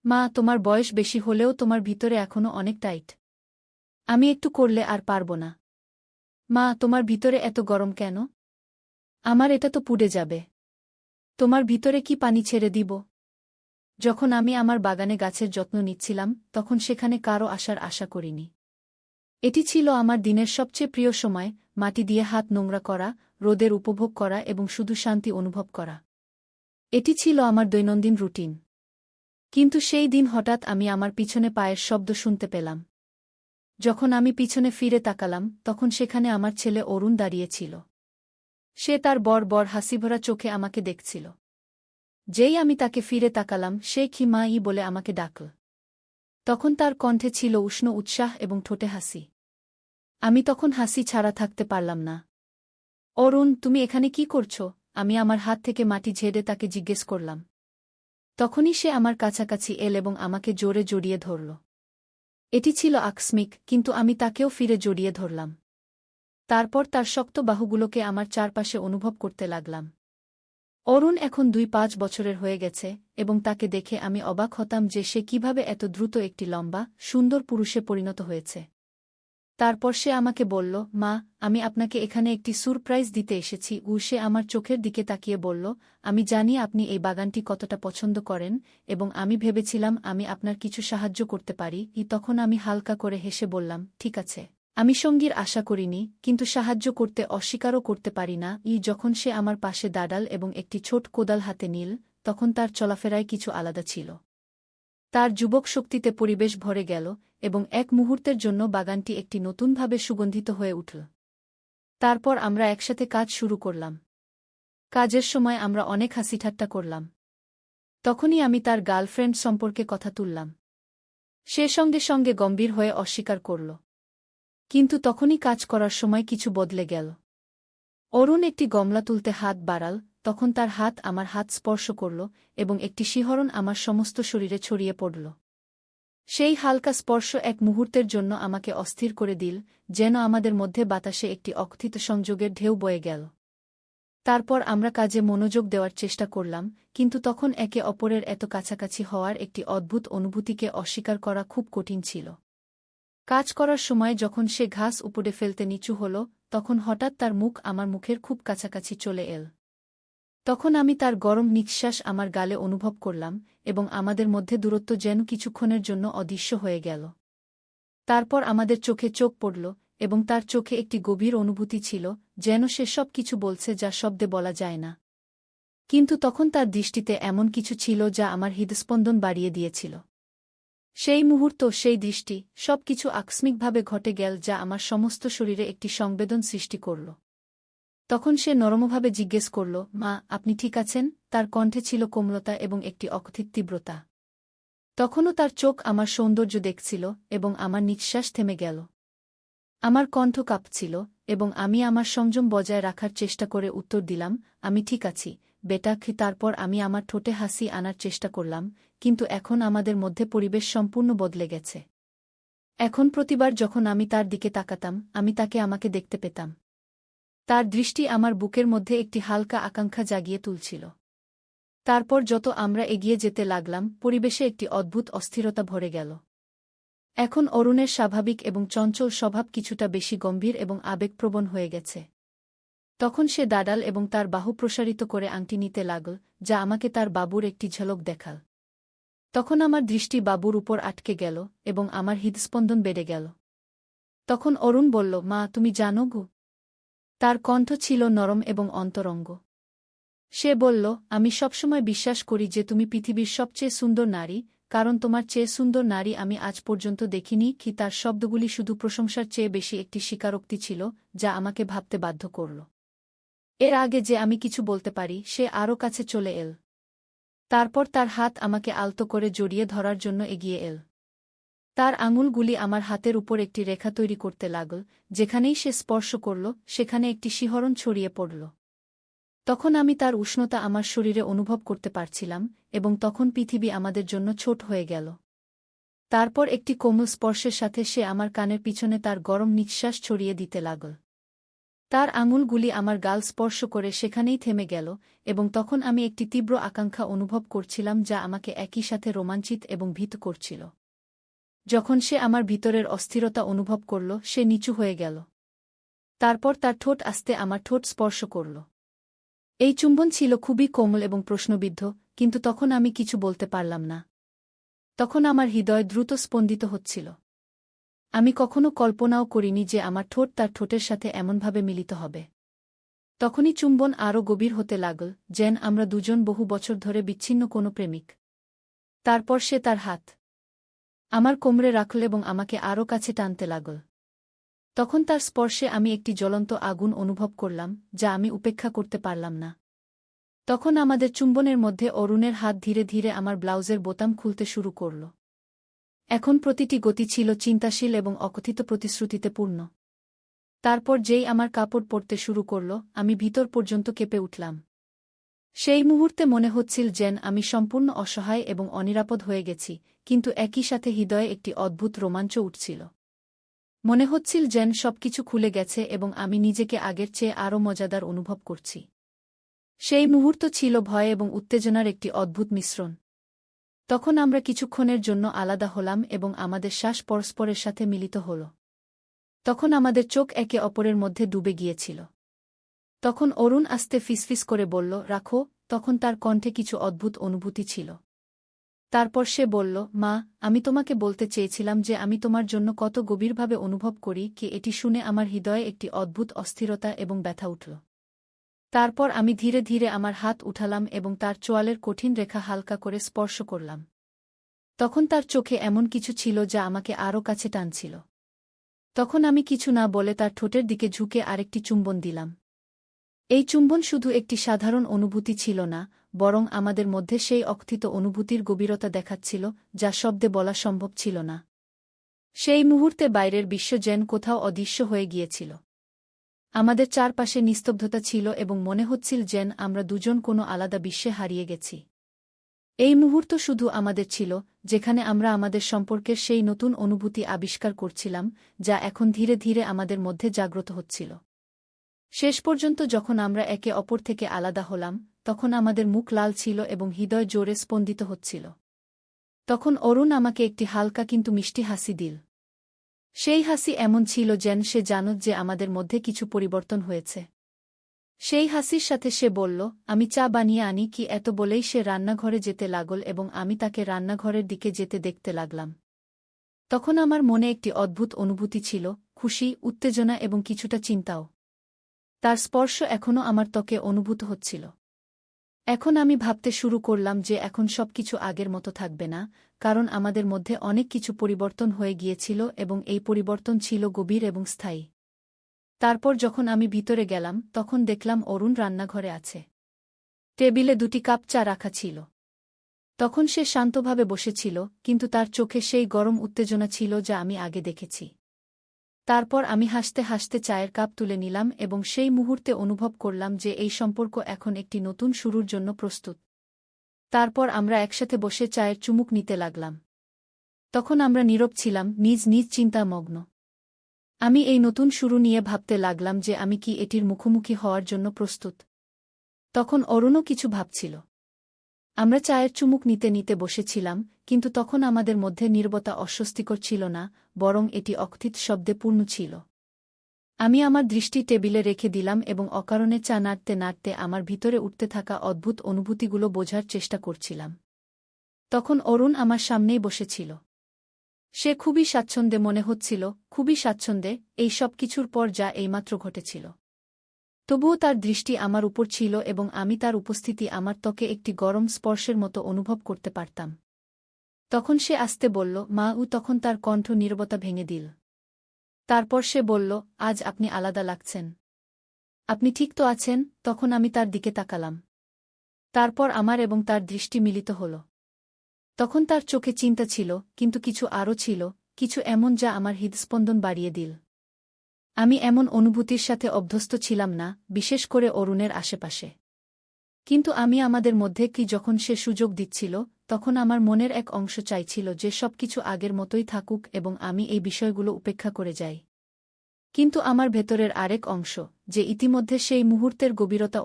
মা, তোমার বয়স বেশি হলেও তোমার ভিতরে এখনো অনেক টাইট। আমি একটু করলে আর পারব না। মা, তোমার ভিতরে এত গরম কেন? আমার এটা তো পুড়ে যাবে। তোমার ভিতরে কি পানি ছেড়ে দিব? যখন আমি আমার বাগানে গাছের যত্ন নিচ্ছিলাম তখন সেখানে কারও আসার আশা করিনি। এটি ছিল আমার দিনের সবচেয়ে প্রিয় সময়, মাটি দিয়ে হাত নোংরা করা, রোদের উপভোগ করা এবং শুধু শান্তি অনুভব করা। এটি ছিল আমার দৈনন্দিন রুটিন। কিন্তু সেই দিন হঠাৎ আমি আমার পিছনে পায়ের শব্দ শুনতে পেলাম। যখন আমি পিছনে ফিরে তাকালাম তখন সেখানে আমার ছেলে অরুণ দাঁড়িয়েছিল। সে তার বড় হাসিভরা চোখে আমাকে দেখছিল। যেই আমি তাকে ফিরে তাকালাম সে খিমা-ই বলে আমাকে ডাকল। তখন তার কণ্ঠে ছিল উষ্ণ উৎসাহ এবং ঠোঁটে হাসি। আমি তখন হাসি ছাড়া থাকতে পারলাম না। অরুণ, তুমি এখানে কি করছো? আমি আমার হাত থেকে মাটি ঝেড়ে তাকে জিজ্ঞেস করলাম। তখনই সে আমার কাছাকাছি এল এবং আমাকে জোরে জড়িয়ে ধরল। এটি ছিল আকস্মিক, কিন্তু আমি তাকেও ফিরে জড়িয়ে ধরলাম। তারপর তার শক্ত বাহুগুলোকে আমার চারপাশে অনুভব করতে লাগলাম। অরুণ এখন ২-৫ বছরের হয়ে গেছে এবং তাকে দেখে আমি অবাক হতাম যে সে কিভাবে এত দ্রুত একটি লম্বা, সুন্দর পুরুষে পরিণত হয়েছে। তারপর সে আমাকে বলল, মা, আমি আপনাকে এখানে একটি সারপ্রাইজ দিতে এসেছি। সে আমার চোখের দিকে তাকিয়ে বলল, আমি জানি আপনি এই বাগানটি কতটা পছন্দ করেন এবং আমি ভেবেছিলাম আমি আপনার কিছু সাহায্য করতে পারি। তখন আমি হালকা করে হেসে বললাম, ঠিক আছে। আমি সঙ্গীর আশা করিনি, কিন্তু সাহায্য করতে অস্বীকারও করতে পারি না। যখন সে আমার পাশে দাঁড়াল এবং একটি ছোট কোদাল হাতে নিল, তখন তার চলাফেরায় কিছু আলাদা ছিল। তার যুবক শক্তিতে পরিবেশ ভরে গেল এবং এক মুহূর্তের জন্য বাগানটি একটি নতুনভাবে সুগন্ধিত হয়ে উঠল। তারপর আমরা একসাথে কাজ শুরু করলাম। কাজের সময় আমরা অনেক হাসিঠাট্টা করলাম। তখনই আমি তার গার্লফ্রেন্ড সম্পর্কে কথা তুললাম। সে সঙ্গে সঙ্গে গম্ভীর হয়ে অস্বীকার করল। কিন্তু তখনই কাজ করার সময় কিছু বদলে গেল। অরুণ একটি গমলা তুলতে হাত বাড়াল, তখন তার হাত আমার হাত স্পর্শ করল এবং একটি শিহরণ আমার সমস্ত শরীরে ছড়িয়ে পড়ল। সেই হালকা স্পর্শ এক মুহূর্তের জন্য আমাকে অস্থির করে দিল, যেন আমাদের মধ্যে বাতাসে একটি অকথিত সংযোগের ঢেউ বয়ে গেল। তারপর আমরা কাজে মনোযোগ দেওয়ার চেষ্টা করলাম, কিন্তু তখন একে অপরের এত কাছাকাছি হওয়ার একটি অদ্ভুত অনুভূতিকে অস্বীকার করা খুব কঠিন ছিল। কাজ করার সময় যখন সে ঘাস উপড়ে ফেলতে নিচু হল, তখন হঠাৎ তার মুখ আমার মুখের খুব কাছাকাছি চলে এল। তখন আমি তার গরম নিঃশ্বাস আমার গালে অনুভব করলাম এবং আমাদের মধ্যে দূরত্ব যেন কিছুক্ষণের জন্য অদৃশ্য হয়ে গেল। তারপর আমাদের চোখে চোখ পড়ল এবং তার চোখে একটি গভীর অনুভূতি ছিল, যেন সে সব কিছু বলছে যা শব্দে বলা যায় না। কিন্তু তখন তার দৃষ্টিতে এমন কিছু ছিল যা আমার হৃদস্পন্দন বাড়িয়ে দিয়েছিল। সেই মুহূর্ত, সেই দৃষ্টি, সবকিছু আকস্মিকভাবে ঘটে গেল যা আমার সমস্ত শরীরে একটি সংবেদন সৃষ্টি করল। তখন সে নরমভাবে জিজ্ঞেস করল, মা, আপনি ঠিক আছেন? তার কণ্ঠে ছিল কোমলতা এবং একটি অকথিত তীব্রতা। তখনও তার চোখ আমার সৌন্দর্য দেখছিল এবং আমার নিঃশ্বাস থেমে গেল। আমার কণ্ঠ কাঁপছিল এবং আমি আমার সংযম বজায় রাখার চেষ্টা করে উত্তর দিলাম, আমি ঠিক আছি, বেটা। তারপর আমি আমার ঠোঁটে হাসি আনার চেষ্টা করলাম, কিন্তু এখন আমাদের মধ্যে পরিবেশ সম্পূর্ণ বদলে গেছে। এখন প্রতিবার যখন আমি তার দিকে তাকাতাম আমি তাকে আমাকে দেখতে পেতাম। তার দৃষ্টি আমার বুকের মধ্যে একটি হালকা আকাঙ্ক্ষা জাগিয়ে তুলছিল। তারপর যত আমরা এগিয়ে যেতে লাগলাম পরিবেশে একটি অদ্ভুত অস্থিরতা ভরে গেল। এখন অরুণের স্বাভাবিক এবং চঞ্চল স্বভাব কিছুটা বেশি গম্ভীর এবং আবেগপ্রবণ হয়ে গেছে। তখন সে দাঁড়াল এবং তার বাহু প্রসারিত করে আংটি নিতে লাগল, যা আমাকে তার বাবুর একটি ঝলক দেখাল। তখন আমার দৃষ্টি বাবুর উপর আটকে গেল এবং আমার হৃদস্পন্দন বেড়ে গেল। তখন অরুণ বলল, মা, তুমি জানো গো? তার কণ্ঠ ছিল নরম এবং অন্তরঙ্গ। সে বলল, আমি সবসময় বিশ্বাস করি যে তুমি পৃথিবীর সবচেয়ে সুন্দর নারী, কারণ তোমার চেয়ে সুন্দর নারী আমি আজ পর্যন্ত দেখিনি। তার শব্দগুলি শুধু প্রশংসার চেয়ে বেশি একটি স্বীকারোক্তি ছিল, যা আমাকে ভাবতে বাধ্য করল। এর আগে যে আমি কিছু বলতে পারি সে আরও কাছে চলে এল। তারপর তার হাত আমাকে আলতো করে জড়িয়ে ধরার জন্য এগিয়ে এল। তার আঙুলগুলি আমার হাতের উপর একটি রেখা তৈরি করতে লাগল, যেখানেই সে স্পর্শ করল সেখানে একটি শিহরণ ছড়িয়ে পড়ল। তখন আমি তার উষ্ণতা আমার শরীরে অনুভব করতে পারছিলাম এবং তখন পৃথিবী আমাদের জন্য ছোট হয়ে গেল। তারপর একটি কোমল স্পর্শের সাথে সে আমার কানের পিছনে তার গরম নিঃশ্বাস ছড়িয়ে দিতে লাগল। তার আঙুলগুলি আমার গাল স্পর্শ করে সেখানেই থেমে গেল, এবং তখন আমি একটি তীব্র আকাঙ্ক্ষা অনুভব করছিলাম যা আমাকে একই সাথে রোমাঞ্চিত এবং ভীত করছিল। যখন সে আমার ভিতরের অস্থিরতা অনুভব করল, সে নিচু হয়ে গেল। তারপর তার ঠোঁট আস্তে আমার ঠোঁট স্পর্শ করল। এই চুম্বন ছিল খুবই কোমল এবং প্রশ্নবিদ্ধ, কিন্তু তখন আমি কিছু বলতে পারলাম না। তখন আমার হৃদয় দ্রুত স্পন্দিত হচ্ছিল। আমি কখনো কল্পনাও করিনি যে আমার ঠোঁট তার ঠোঁটের সাথে এমনভাবে মিলিত হবে। তখনই চুম্বন আরও গভীর হতে লাগল, যেন আমরা দুজন বহু বছর ধরে বিচ্ছিন্ন কোনো প্রেমিক। তারপর সে তার হাত আমার কোমরে রাখল এবং আমাকে আরও কাছে টানতে লাগল। তখন তার স্পর্শে আমি একটি জ্বলন্ত আগুন অনুভব করলাম, যা আমি উপেক্ষা করতে পারলাম না। তখন আমাদের চুম্বনের মধ্যে অরুণের হাত ধীরে ধীরে আমার ব্লাউজের বোতাম খুলতে শুরু করল। এখন প্রতিটি গতি ছিল চিন্তাশীল এবং অকথিত প্রতিশ্রুতিতে পূর্ণ। তারপর যেই আমার কাপড় পরতে শুরু করল, আমি ভিতর পর্যন্ত কেঁপে উঠলাম। সেই মুহূর্তে মনে হচ্ছিল যেন আমি সম্পূর্ণ অসহায় এবং অনিরাপদ হয়ে গেছি, কিন্তু একই সাথে হৃদয়ে একটি অদ্ভুত রোমাঞ্চ উঠছিল। মনে হচ্ছিল যেন সবকিছু খুলে গেছে এবং আমি নিজেকে আগের চেয়ে আরও মজাদার অনুভব করছি। সেই মুহূর্ত ছিল ভয় এবং উত্তেজনার একটি অদ্ভুত মিশ্রণ। তখন আমরা কিছুক্ষণের জন্য আলাদা হলাম এবং আমাদের শ্বাস পরস্পরের সাথে মিলিত হল। তখন আমাদের চোখ একে অপরের মধ্যে ডুবে গিয়েছিল। তখন অরুণ আস্তে ফিসফিস করে বলল, রাখো। তখন তার কণ্ঠে কিছু অদ্ভুত অনুভূতি ছিল। তারপর সে বলল, মা, আমি তোমাকে বলতে চেয়েছিলাম যে আমি তোমার জন্য কত গভীরভাবে অনুভব করি। কি এটি শুনে আমার হৃদয়ে একটি অদ্ভুত অস্থিরতা এবং ব্যথা উঠল। তারপর আমি ধীরে ধীরে আমার হাত উঠালাম এবং তার চোয়ালের কঠিন রেখা হালকা করে স্পর্শ করলাম। তখন তার চোখে এমন কিছু ছিল যা আমাকে আরও কাছে টানছিল। তখন আমি কিছু না বলে তার ঠোঁটের দিকে ঝুঁকে আরেকটি চুম্বন দিলাম। এই চুম্বন শুধু একটি সাধারণ অনুভূতি ছিল না, বরং আমাদের মধ্যে সেই অকথিত অনুভূতির গভীরতা দেখাচ্ছিল, যা শব্দে বলা সম্ভব ছিল না। সেই মুহূর্তে বাইরের বিশ্ব যেন কোথাও অদৃশ্য হয়ে গিয়েছিল। আমাদের চারপাশে নিস্তব্ধতা ছিল এবং মনে হচ্ছিল যেন আমরা দুজন কোনো আলাদা বিশ্বে হারিয়ে গেছি। এই মুহূর্ত শুধু আমাদের ছিল, যেখানে আমরা আমাদের সম্পর্কের সেই নতুন অনুভূতি আবিষ্কার করছিলাম, যা এখন ধীরে ধীরে আমাদের মধ্যে জাগ্রত হচ্ছিল। শেষ পর্যন্ত যখন আমরা একে অপর থেকে আলাদা হলাম, তখন আমাদের মুখ লাল ছিল এবং হৃদয় জোরে স্পন্দিত হচ্ছিল। তখন অরুণ আমাকে একটি হালকা কিন্তু মিষ্টি হাসি দিল। সেই হাসি এমন ছিল যেন সে জানত যে আমাদের মধ্যে কিছু পরিবর্তন হয়েছে। সেই হাসির সাথে সে বলল, আমি চা বানিয়ে আনি কি। এত বলেই সে রান্নাঘরে যেতে লাগল এবং আমি তাকে রান্নাঘরের দিকে যেতে দেখতে লাগলাম। তখন আমার মনে একটি অদ্ভুত অনুভূতি ছিল, খুশি, উত্তেজনা এবং কিছুটা চিন্তাও। তার স্পর্শ এখনও আমার ত্বকে অনুভূত হচ্ছিল। এখন আমি ভাবতে শুরু করলাম যে এখন সবকিছু আগের মতো থাকবে না, কারণ আমাদের মধ্যে অনেক কিছু পরিবর্তন হয়ে গিয়েছিল এবং এই পরিবর্তন ছিল গভীর এবং স্থায়ী। তারপর যখন আমি ভিতরে গেলাম, তখন দেখলাম অরুণ রান্নাঘরে আছে। টেবিলে 2টি কাপ চা রাখা ছিল। তখন সে শান্তভাবে বসেছিল, কিন্তু তার চোখে সেই গরম উত্তেজনা ছিল যা আমি আগে দেখেছি। তারপর আমি হাসতে হাসতে চায়ের কাপ তুলে নিলাম এবং সেই মুহূর্তে অনুভব করলাম যে এই সম্পর্ক এখন একটি নতুন শুরুর জন্য প্রস্তুত। তারপর আমরা একসাথে বসে চায়ের চুমুক নিতে লাগলাম। তখন আমরা নীরব ছিলাম, নিজ নিজ চিন্তামগ্ন। আমি এই নতুন শুরু নিয়ে ভাবতে লাগলাম যে আমি কি এটির মুখোমুখি হওয়ার জন্য প্রস্তুত। তখন অরুণও কিছু ভাবছিল। আমরা চায়ের চুমুক নিতে নিতে বসেছিলাম, কিন্তু তখন আমাদের মধ্যে নীরবতা অস্বস্তিকর ছিল না, বরং এটি অকথিত শব্দে পূর্ণ ছিল। আমি আমার দৃষ্টি টেবিলে রেখে দিলাম এবং অকারণে চা নাড়তে নাড়তে আমার ভিতরে উঠতে থাকা অদ্ভুত অনুভূতিগুলো বোঝার চেষ্টা করছিলাম। তখন অরুণ আমার সামনেই বসেছিল। সে খুবই স্বাচ্ছন্দ্যে মনে হচ্ছিল, খুবই স্বাচ্ছন্দ্যে, এই সব কিছুর পর যা এইমাত্র ঘটেছিল। তবুও তার দৃষ্টি আমার উপর ছিল এবং আমি তার উপস্থিতি আমার ত্বকে একটি গরম স্পর্শের মতো অনুভব করতে পারতাম। তখন সে আস্তে বলল, মা। তখন তার কণ্ঠ নীরবতা ভেঙে দিল। তারপর সে বলল, আজ আপনি আলাদা লাগছেন। আপনি ঠিক তো আছেন? তখন আমি তার দিকে তাকালাম। তারপর আমার এবং তার দৃষ্টি মিলিত হল। তখন তার চোখে চিন্তা ছিল, কিন্তু কিছু আরও ছিল, কিছু এমন যা আমার হৃদস্পন্দন বাড়িয়ে দিল। আমি এমন অনুভূতির সাথে অভ্যস্ত ছিলাম না, বিশেষ করে অরুণের আশেপাশে। কিন্তু আমি আমাদের মধ্যে কি যখন সে সুযোগ দিচ্ছিল, তখন আমার মনের এক অংশ চাইছিল যে সবকিছু আগের মতোই থাকুক এবং আমি এই বিষয়গুলো উপেক্ষা করে যাই। কিন্তু আমার ভেতরের আরেক অংশ, যে ইতিমধ্যে সেই মুহূর্তের গভীরতা